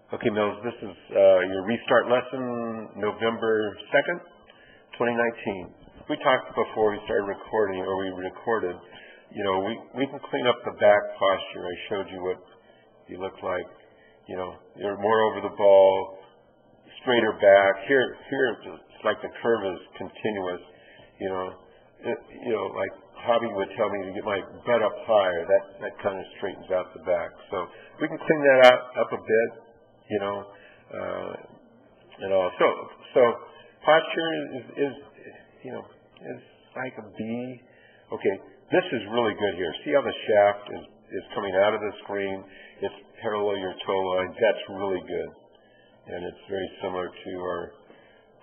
Okay, Mills, this is your restart lesson, November 2nd, 2019. We talked before we started recording, or we recorded, you know, we can clean up the back posture. I showed you what you look like. You know, you're more over the ball, straighter back. Here it's like the curve is continuous. You know, like Hobby would tell me to get my butt up higher. That kind of straightens out the back. So we can clean that up a bit. You know, and all. So posture is like a B. Okay, this is really good here. See how the shaft is coming out of the screen? It's parallel your toe line. That's really good, and it's very similar to our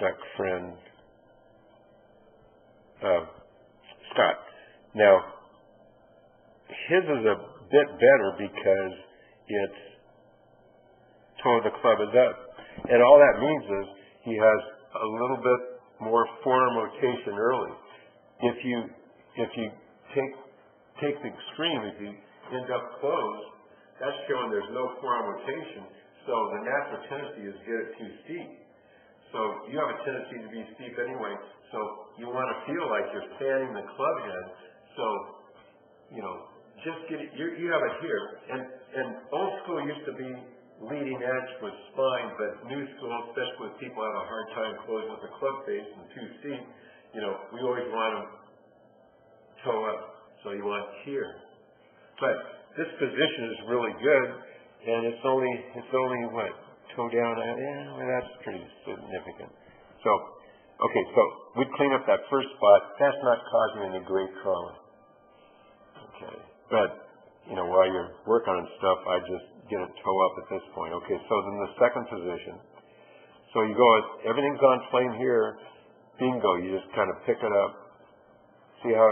duck friend Scott. Now, his is a bit better because it's toe of the club is up. And all that means is he has a little bit more forearm rotation early. If you take the extreme, if you end up closed, that's showing there's no forearm rotation. So the natural tendency is to get it too steep. So you have a tendency to be steep anyway. So you want to feel like you're fanning the club head. So, you know, just get it. You have it here. And old school used to be leading edge with spine, but new school, especially with people have a hard time closing with the club face and too steep, you know, we always want them toe up. So you want here. But this position is really good, and it's only what? Toe down? Yeah, well, that's pretty significant. So, okay, so we clean up that first spot. That's not causing any great trauma. Okay, but you know, while you're working on stuff, I just get a toe up at this point. Okay, so then the second position. So you go, everything's on flame here. Bingo, you just kind of pick it up. See how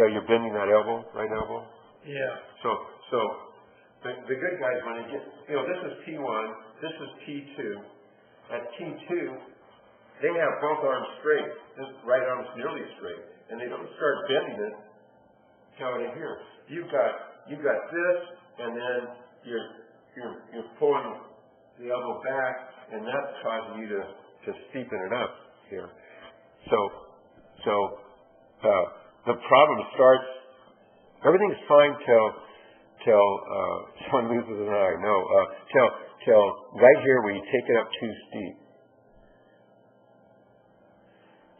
you're bending that elbow, right elbow? Yeah. So the good guys, when they get, you know, this is T1, this is T2. At T2, they have both arms straight. This right arm's nearly straight. And they don't start bending it down to here. You've got this, and then you're pulling the elbow back, and that's causing you to steepen it up here. So the problem starts. Everything's fine till someone loses an eye. No, till right here where you take it up too steep.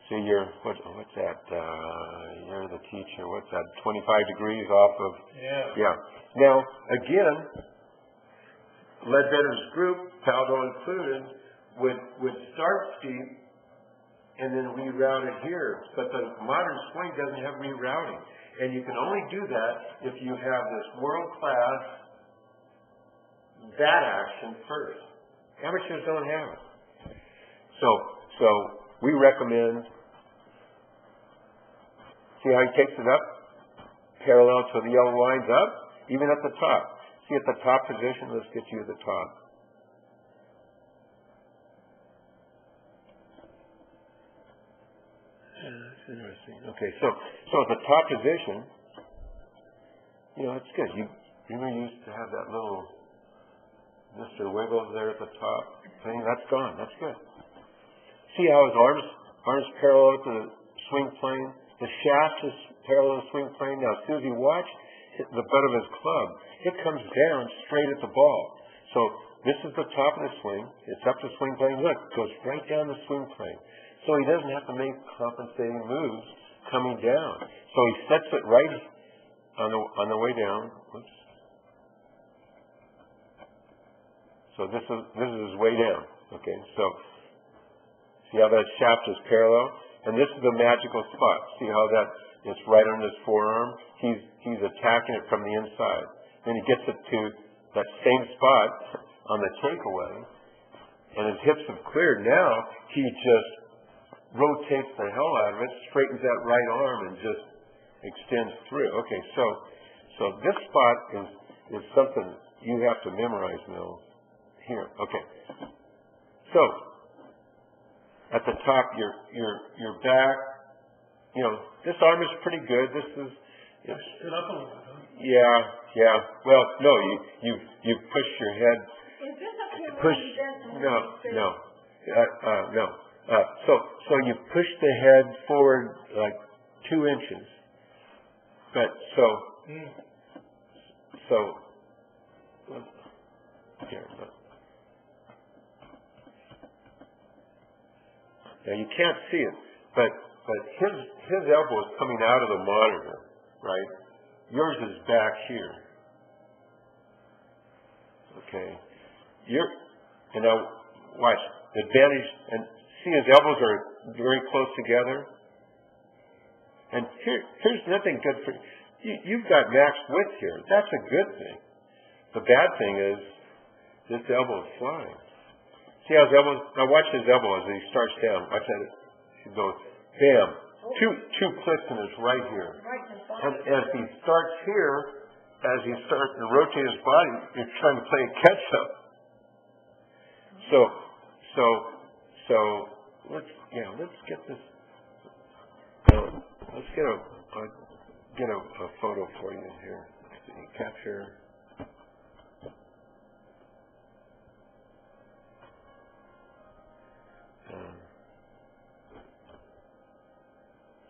So you're what's that? You're the teacher. What's that? 25 degrees off of. Yeah. Now again, Ledbetter's group, Paldo included, would start steep and then reroute it here. But the modern swing doesn't have rerouting, and you can only do that if you have this world-class that action first. Amateurs don't have it. So we recommend. See how he takes it up? Parallel to the yellow lines up, even at the top. See at the top position, let's get you at the top. That's interesting. Okay, so at the top position, you know, it's good. You used to have that little Mr. Wiggles there at the top thing. That's gone. That's good. See how his arms parallel to the swing plane? The shaft is parallel to the swing plane. Now, as soon as you watch the butt of his club, it comes down straight at the ball. So this is the top of the swing. It's up the swing plane. Look, it goes right down the swing plane. So he doesn't have to make compensating moves coming down. So he sets it right on the way down. Oops. So this is his way down. Okay, so see how that shaft is parallel? And this is the magical spot. See how that is right on his forearm? He's attacking it from the inside. Then he gets it to that same spot on the takeaway, and his hips have cleared. Now he just rotates the hell out of it, straightens that right arm, and just extends through. Okay, so this spot is something you have to memorize, Mills. Here, okay. So at the top, your back, you know, this arm is pretty good. This is, stood up a little bit, huh? Yeah. Well, no, you push your head push. No. So you push the head forward like 2 inches. But here, now you can't see it, but his elbow is coming out of the monitor, right? Yours is back here. Okay. And now watch the advantage, and see his elbows are very close together. And here's nothing good for you. You've got max width here. That's a good thing. The bad thing is this elbow is flying. See how his elbow? Now watch his elbow as he starts down. Watch that. He goes, bam. Two clicks and it's right here. And as he starts here, as he starts to rotate his body, you're trying to play catch up. So let's get this. Let's get a photo for you here. Capture.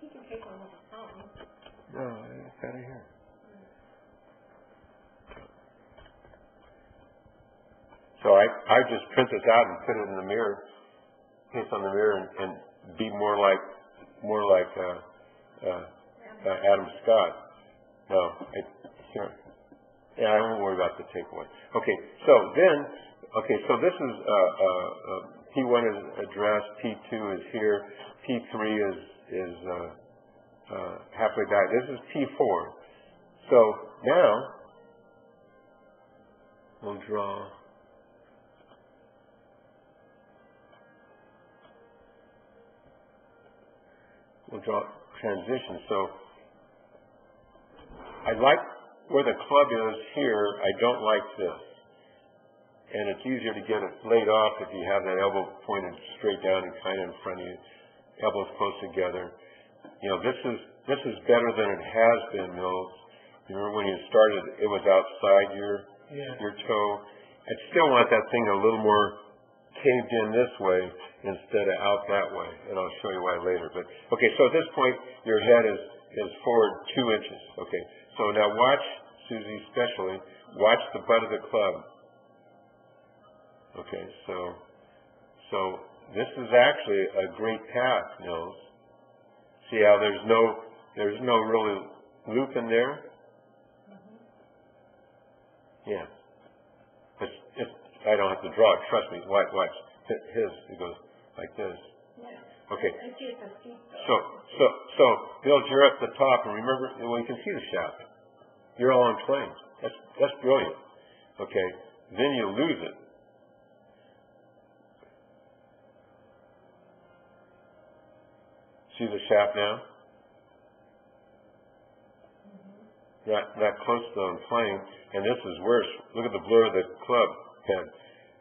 You can take one with a phone. No, it's got it here. So I just print this out and put it in the mirror, paste on the mirror, and be more like Adam Scott. No, I won't worry about the takeaway. Okay, so this is P1 is addressed, P2 is here, P3 is halfway back. This is P4. So now we'll draw. We'll draw transition. So I like where the club is here. I don't like this. And it's easier to get it laid off if you have that elbow pointed straight down and kind of in front of you. Elbows close together. You know, this is better than it has been, Mills. Remember when you started, it was outside your toe. I still want that thing a little more caved in this way instead of out that way, and I'll show you why later. But okay, so at this point, your head is forward 2 inches. Okay, so now watch, Susie, especially watch the butt of the club. Okay, so this is actually a great path, Mills. See how there's no really loop in there? Yeah. I don't have to draw it. Trust me. Watch. It goes like this. Okay. So, Bill, you're at the top, and remember, well, you can see the shaft. You're all on planes. That's brilliant. Okay. Then you lose it. See the shaft now? That close to the plane, and this is worse. Look at the blur of the club head.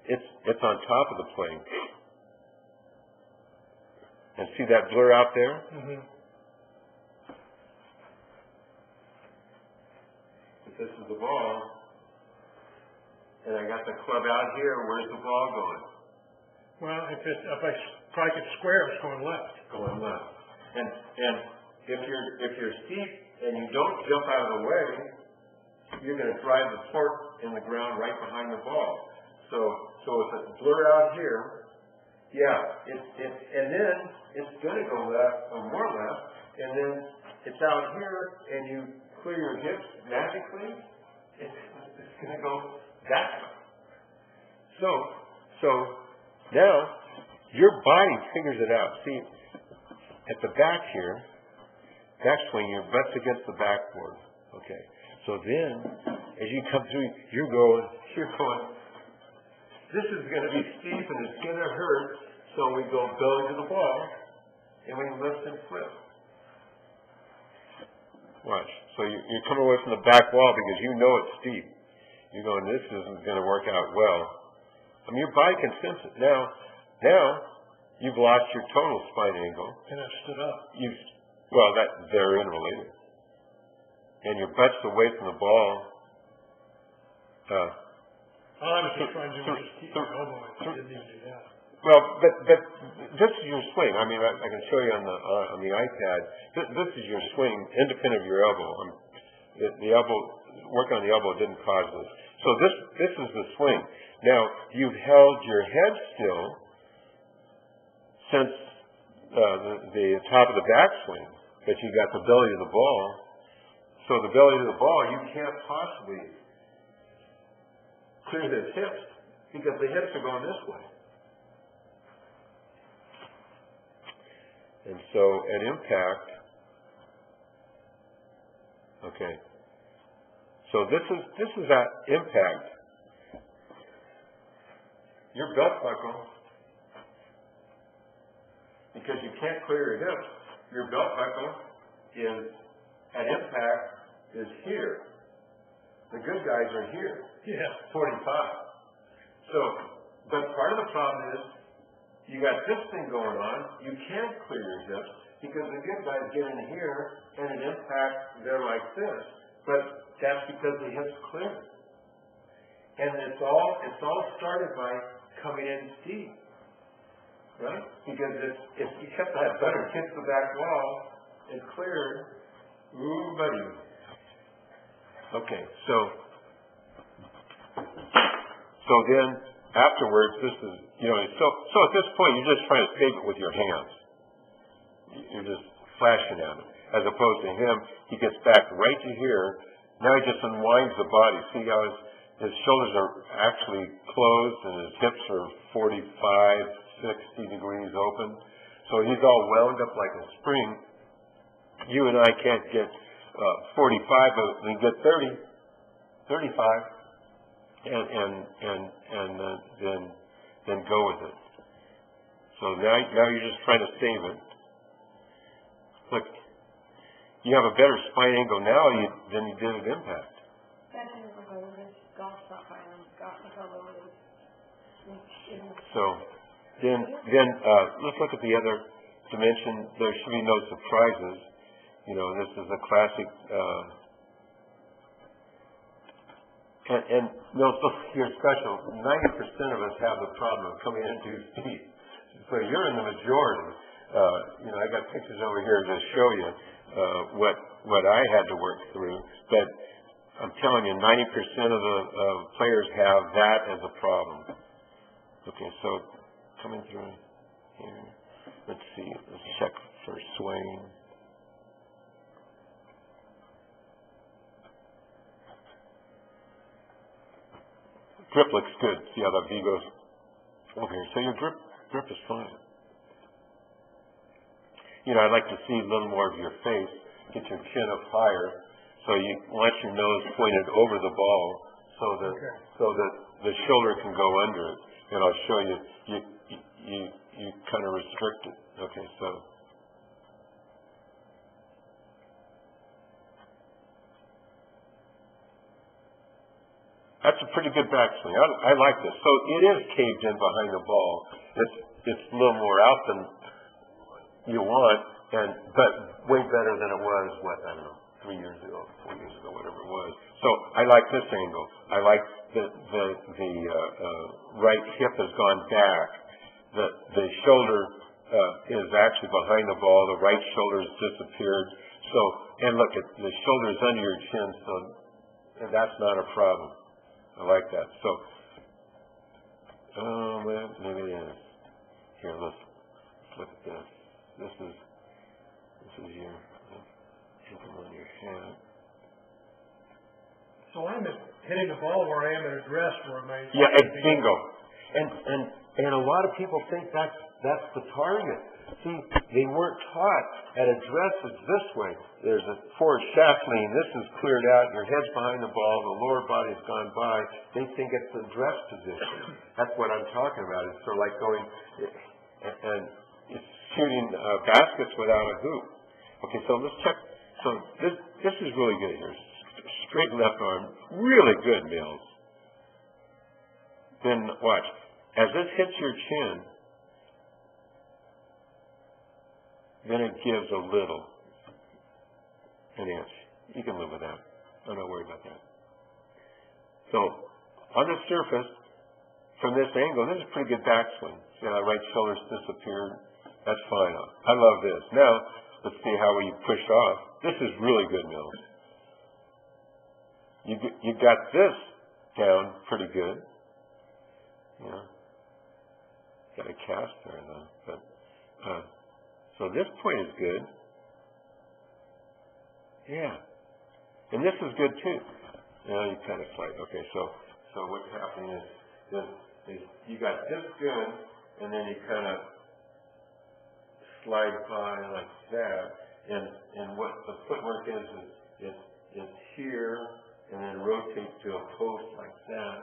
It's on top of the plane. And see that blur out there? Mm-hmm. If this is the ball, and I got the club out here, where's the ball going? Well, if I strike it square, it's going left. Going left. And if you're steep and you don't jump out of the way, you're going to drive the fork in the ground right behind the ball. So if it's blur out here, and then it's going to go left or more left, and then it's out here, and you clear your hips magically, it's going to go that way. So now your body figures it out. See, at the back here, back swing, your butt's against the backboard. Okay. So then, as you come through, you're going, this is going to be steep and it's going to hurt, so we go belly to the ball, and we lift and flip. Watch. So you're coming away from the back wall because you know it's steep. You're going, this isn't going to work out well. I mean, your body can sense it. Now, you've lost your total spine angle. And I've stood up. They're interrelated. And your butt's away from the ball. All I was just trying to do was just keep my elbow in. I didn't even do that. Well, but this is your swing. I mean, I can show you on the iPad. This is your swing, independent of your elbow. The elbow, work on the elbow didn't cause this. So this is the swing. Now, you've held your head still since the top of the backswing, but you got the belly of the ball. So the belly of the ball, you can't possibly clear the hips because the hips are going this way. And so at impact, okay. So this is at impact. Your belt buckle, because you can't clear your hips, your belt buckle is at impact is here. The good guys are here. Yeah. 45. So, but part of the problem is you got this thing going on. You can't clear your hips because the good guys get in here and at impact they're like this. But that's because the hips clear. And it's all started by coming in deep. Right? Because if you kept that better, hit the back wall and cleared, ooh buddy. Okay, so then afterwards this is so at this point you're just trying to save it with your hands. You're just flashing at him. As opposed to him, he gets back right to here. Now he just unwinds the body. See how his shoulders are actually closed and his hips are 45, 60 degrees open. So he's all wound up like a spring. You and I can't get 45, but we can get 30, 35, and then go with it. So now you're just trying to save it. Look, you have a better spine angle now than you did at impact. So then let's look at the other dimension. There should be no surprises. This is a classic. And look, you're special. 90% of us have the problem of coming in too steep. So you're in the majority. I got pictures over here to show you what I had to work through. But I'm telling you, 90% of the players have that as a problem. Okay, so coming through here. Let's see. Let's check for swaying. Grip looks good. See how that V goes over here. So your grip is fine. I'd like to see a little more of your face. Get your chin up higher, so you want your nose pointed over the ball, so that the shoulder can go under it. And I'll show you. You kind of restrict it. Okay, so. That's a pretty good backswing. I like this. So it is caved in behind the ball. It's a little more out than you want, but way better than it was, 3 years ago, 4 years ago, whatever it was. So I like this angle. I like the right hip has gone back. The shoulder is actually behind the ball. The right shoulder has disappeared. So, and look, the shoulder is under your chin, so that's not a problem. I like that. So, maybe it is. Here, let's look at this. This is your on your head. So I'm hitting the ball where I am at address where my bingo. And a lot of people think that's the target. See, they weren't taught at address it's this way. There's a forward shaft lean. This is cleared out. Your head's behind the ball. The lower body's gone by. They think it's the address position. That's what I'm talking about. It's sort of like going and it's shooting baskets without a hoop. Okay, so let's check. So this is really good here. Straight left arm, really good, Mills. Then watch. As this hits your chin, then it gives a little, an inch. You can live with that. I'm not worried about that. So on the surface, from this angle, this is a pretty good backswing. See how that right shoulder's disappeared? That's fine. I love this. Now, let's see how we push off. This is really good, Mills. You got this down pretty good. Yeah. Got a cast there, though. But, so this point is good. Yeah. And this is good, too. You kind of slide. Okay, so what's happening is you got this good, and then you kind of slide by like that, and what the footwork is it's here, and then rotate to a post like that.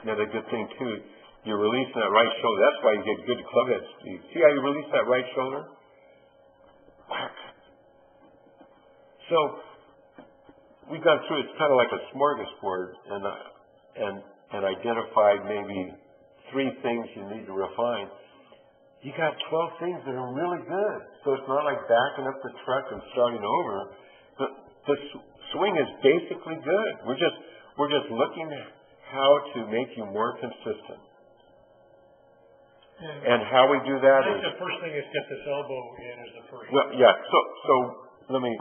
Now the good thing too, you're releasing that right shoulder. That's why you get good club head speed. See how you release that right shoulder? Whack. So we've gone through. It's kind of like a smorgasbord, and identified maybe 3 things you need to refine. You got 12 things that are really good. So it's not like backing up the truck and starting over. The swing is basically good. We're just looking at how to make you more consistent. And how we do that is... the first thing is get this elbow in as the first. Well, yeah. So let me...